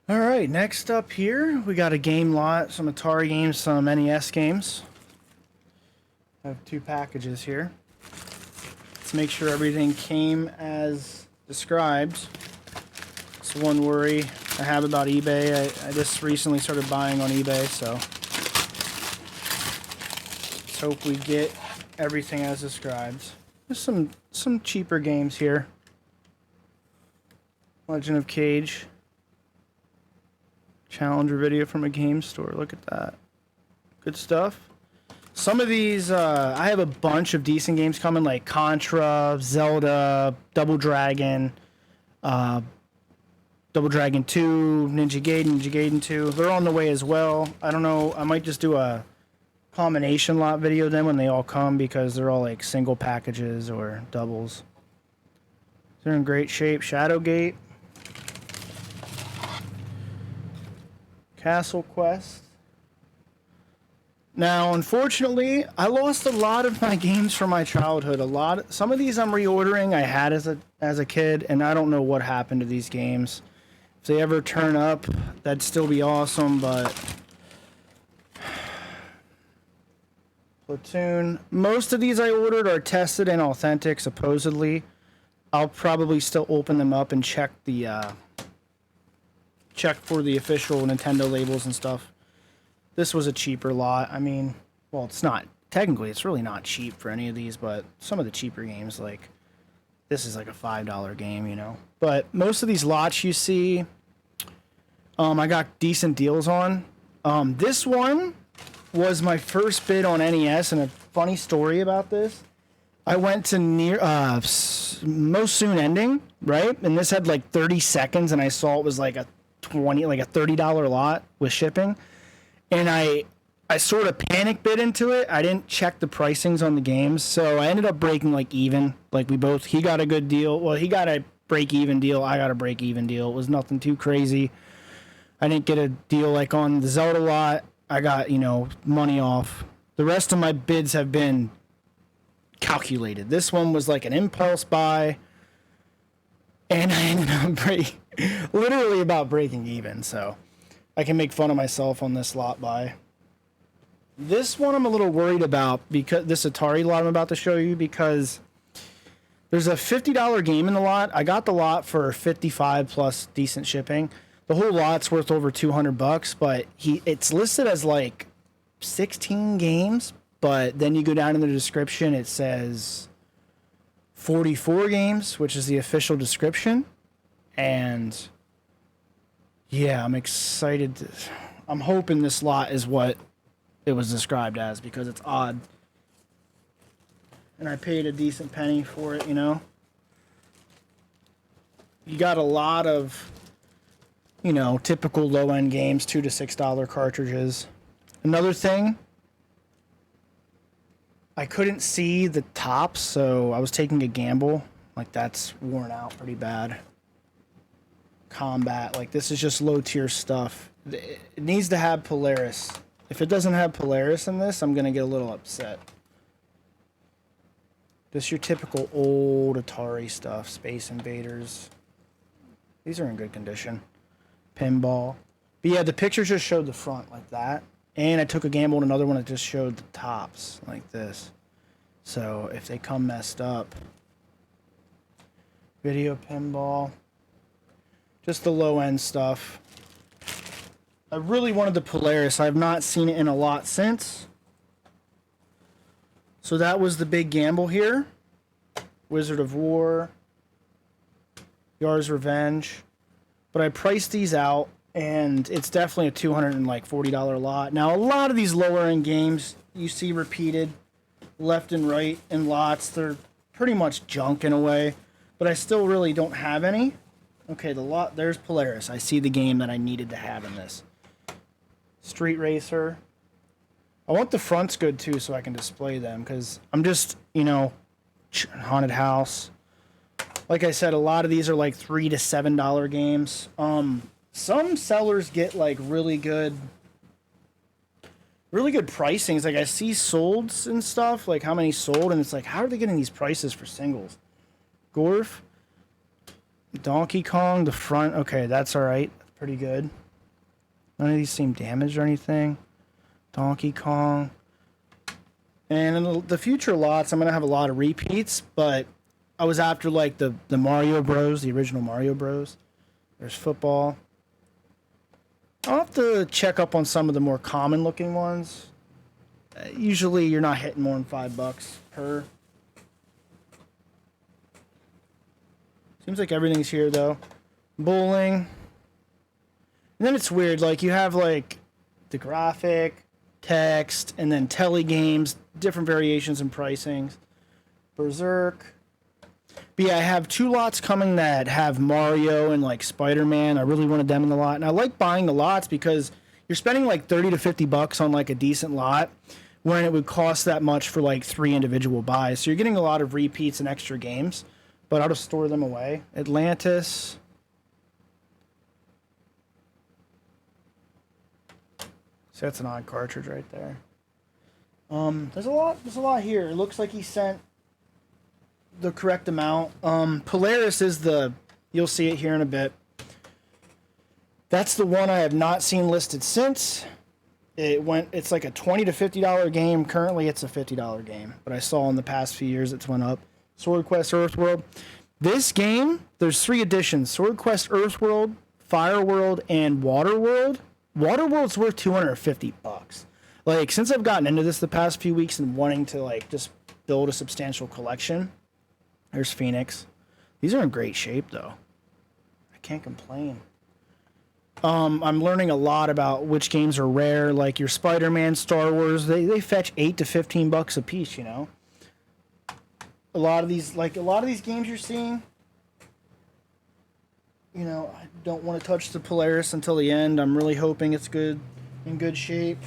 All right, next up here, we got a game lot, some Atari games, some NES games. I have two packages here. Let's make sure everything came as described. It's one worry I have about eBay. I just recently started buying on eBay, so let's hope we get everything as described. There's some cheaper games here. Legend of Cage. Challenger video from a game store. Look at that. Good stuff. Some of these, I have a bunch of decent games coming, like Contra, Zelda, Double Dragon 2, Ninja Gaiden 2. They're on the way as well. I don't know. I might just do a combination lot video then when they all come, because they're all like single packages or doubles. They're in great shape. Shadowgate. Castle Quest. Now, unfortunately, I lost a lot of my games from my childhood. Some of these I'm reordering. I had as a kid, and I don't know what happened to these games. If they ever turn up, that'd still be awesome. But Platoon. Most of these I ordered are tested and authentic, supposedly. I'll probably still open them up and check for the official Nintendo labels and stuff. This was a cheaper lot. I mean, well, it's not. Technically, it's really not cheap for any of these, but some of the cheaper games, like, this is like a $5 game, you know. But most of these lots you see, I got decent deals on. This one was my first bid on NES, and a funny story about this. I went to Most Soon Ending, right? And this had like 30 seconds, and I saw it was like a $30 lot with shipping. And I sort of panic bid into it. I didn't check the pricings on the games, so I ended up breaking like even. Like he got a good deal. Well, he got a break even deal. I got a break even deal. It was nothing too crazy. I didn't get a deal like on the Zelda lot. I got, money off. The rest of my bids have been calculated. This one was like an impulse buy, and I ended up literally about breaking even, so I can make fun of myself on this lot buy. This one I'm a little worried about, because this Atari lot I'm about to show you, because there's a $50 game in the lot. I got the lot for $55 plus decent shipping. The whole lot's worth over $200, but it's listed as like 16 games, but then you go down in the description, it says 44 games, which is the official description. And yeah, I'm excited. I'm hoping this lot is what it was described as, because it's odd. And I paid a decent penny for it, You got a lot of, typical low-end games, $2 to $6 cartridges. Another thing, I couldn't see the tops, so I was taking a gamble. Like, that's worn out pretty bad. Combat, like, this is just low-tier stuff. It needs to have Polaris. If it doesn't have Polaris in this, I'm going to get a little upset. This is your typical old Atari stuff. Space Invaders. These are in good condition. Pinball. But yeah, the picture just showed the front like that. And I took a gamble on another one that just showed the tops like this. So if they come messed up. Video pinball. Just the low-end stuff. I really wanted the Polaris. I've not seen it in a lot since. So that was the big gamble here. Wizard of War. Yar's Revenge. But I priced these out, and it's definitely a $240 lot. Now, a lot of these lower-end games you see repeated left and right in lots. They're pretty much junk in a way, but I still really don't have any. Okay, there's Polaris. I see the game that I needed to have in this. Street Racer. I want the fronts good, too, so I can display them, because I'm just, Haunted House. Like I said, a lot of these are like $3 to $7 games. Some sellers get like really good pricings. Like I see solds and stuff, like how many sold, and it's like, how are they getting these prices for singles? Gorf, Donkey Kong, the front. Okay, that's all right. pretty good. None of these seem damaged or anything. Donkey Kong. And in the future lots, I'm going to have a lot of repeats, but I was after like the Mario Bros, the original Mario Bros. There's football. I'll have to check up on some of the more common looking ones. Usually you're not hitting more than $5 per. Seems like everything's here though. Bowling. And then it's weird, like you have like the graphic, text, and then tele games, different variations in pricings. Berserk. But yeah, I have 2 lots coming that have Mario and like Spider-Man. I really wanted them in the lot. And I like buying the lots because you're spending like $30 to $50 on like a decent lot when it would cost that much for like 3 individual buys. So you're getting a lot of repeats and extra games, but I'll just store them away. Atlantis. So that's an odd cartridge right there. There's a lot here. It looks like he sent the correct amount. Polaris is you'll see it here in a bit. That's the one I have not seen listed since. It's like a $20 to $50 game. Currently it's a $50 game, but I saw in the past few years it's went up. Sword Quest Earthworld. This game, there's 3 editions. Sword Quest Earthworld, Fire World, and Water World. Water World's worth $250. Like, since I've gotten into this the past few weeks and wanting to like just build a substantial collection, there's Phoenix. These are in great shape though. I can't complain. I'm learning a lot about which games are rare, like your Spider-Man, Star Wars. They fetch $8 to $15 a piece, you know. A lot of these games you're seeing, you know, I don't want to touch the Polaris until the end. I'm really hoping it's in good shape.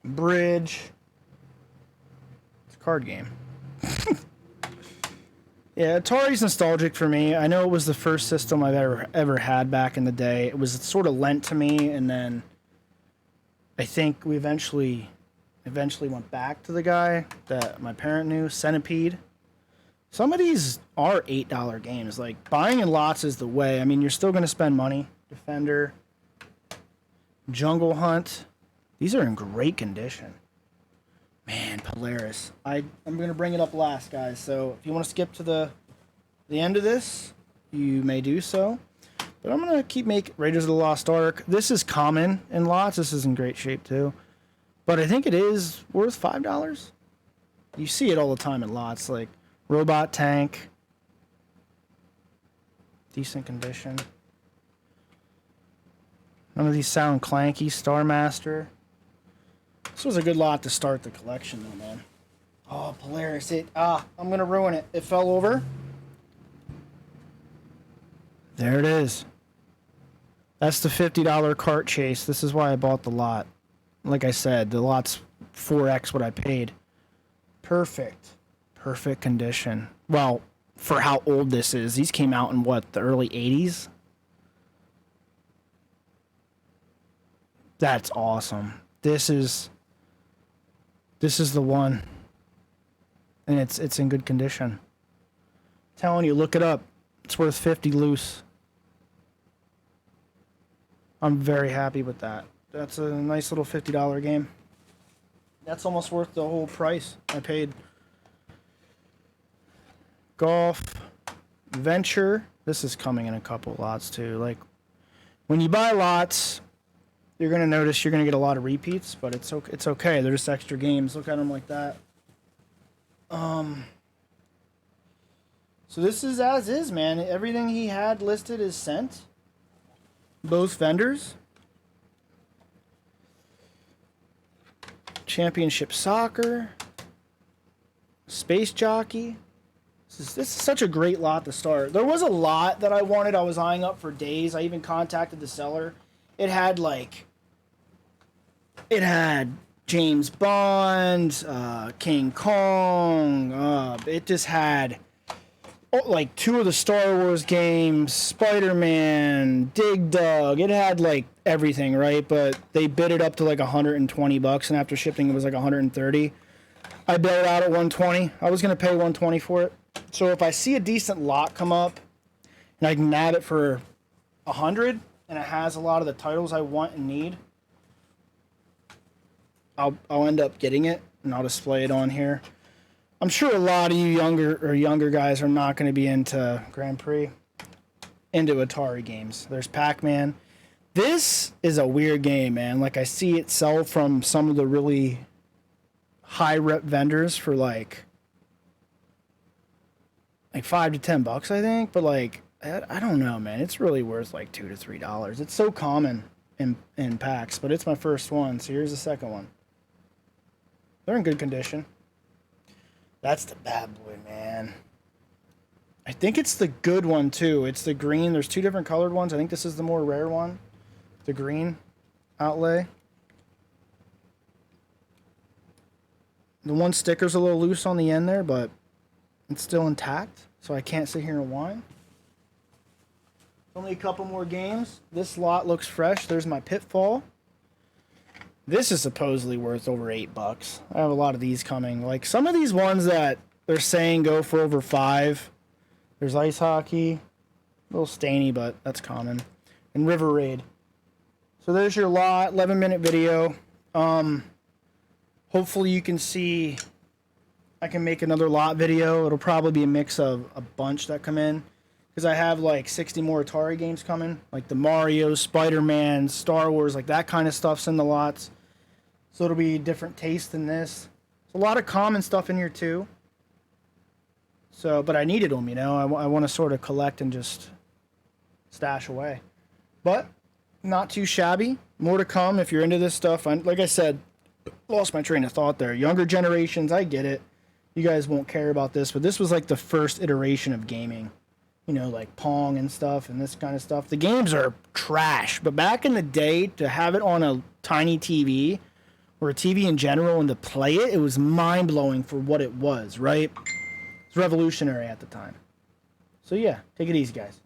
Bridge. It's a card game. Yeah, Atari's nostalgic for me. I know it was the first system I've ever had back in the day. It was sort of lent to me, and then I think we eventually went back to the guy that my parent knew, Centipede. Some of these are $8 games. Like, buying in lots is the way. I mean, you're still going to spend money. Defender. Jungle Hunt. These are in great condition. Man, Polaris. I'm going to bring it up last, guys. So if you want to skip to the end of this, you may do so. But I'm going to keep making Raiders of the Lost Ark. This is common in lots. This is in great shape, too. But I think it is worth $5. You see it all the time in lots, like Robot Tank. Decent condition. None of these sound clanky. Star Master. This was a good lot to start the collection, though, man. Oh, Polaris. I'm going to ruin it. It fell over. There it is. That's the $50 cart chase. This is why I bought the lot. Like I said, the lot's 4x what I paid. Perfect condition. Well, for how old this is. These came out in, the early 80s? That's awesome. This is the one. And it's in good condition. I'm telling you, look it up. It's worth 50 loose. I'm very happy with that. That's a nice little $50 game. That's almost worth the whole price I paid. Golf. Venture. This is coming in a couple lots too. Like, when you buy lots, you're going to notice you're going to get a lot of repeats, but it's okay. They're just extra games. Look at them like that. So this is as is, man. Everything he had listed is sent. Both vendors. Championship Soccer. Space Jockey. This is such a great lot to start. There was a lot that I wanted. I was eyeing up for days. I even contacted the seller. It had James Bond, King Kong. It just had like 2 of the Star Wars games, Spider-Man, Dig Dug. It had like everything, right? But they bid it up to like $120, and after shipping it was like $130. I bailed out at $120. I was gonna pay $120 for it. So if I see a decent lot come up and I can nab it for 100 and it has a lot of the titles I want and need, I'll end up getting it and I'll display it on here. I'm sure a lot of you younger guys are not going to be into Grand Prix, into Atari games. There's Pac-Man. This is a weird game, man. Like, I see it sell from some of the really high rep vendors for like $5 to $10, I think. But like, I don't know, man. It's really worth like $2 to $3. It's so common in packs, but it's my first one. So here's the second one. They're in good condition. That's the bad boy, man. I think it's the good one too. It's the green. There's 2 different colored ones. I think this is the more rare one. The green outlay. The one sticker's a little loose on the end there, but it's still intact, so I can't sit here and whine. Only a couple more games. This lot looks fresh. There's my Pitfall. This is supposedly worth over $8. I have a lot of these coming. Like, some of these ones that they're saying go for over $5. There's Ice Hockey. A little stainy, but that's common. And River Raid. So there's your lot. 11-minute video. Hopefully you can see I can make another lot video. It'll probably be a mix of a bunch that come in, because I have like 60 more Atari games coming, like the Mario, Spider-Man, Star Wars, like that kind of stuff's in the lots. So it'll be different taste than this. There's a lot of common stuff in here too. So, but I needed them, you know. I want to sort of collect and just stash away. But not too shabby. More to come if you're into this stuff. Like I said, lost my train of thought there. Younger generations, I get it. You guys won't care about this, but this was like the first iteration of gaming. You know, like Pong and stuff and this kind of stuff. The games are trash, but back in the day, to have it on a tiny TV or a TV in general and to play it, it was mind-blowing for what it was, right? It was revolutionary at the time. So yeah, take it easy, guys.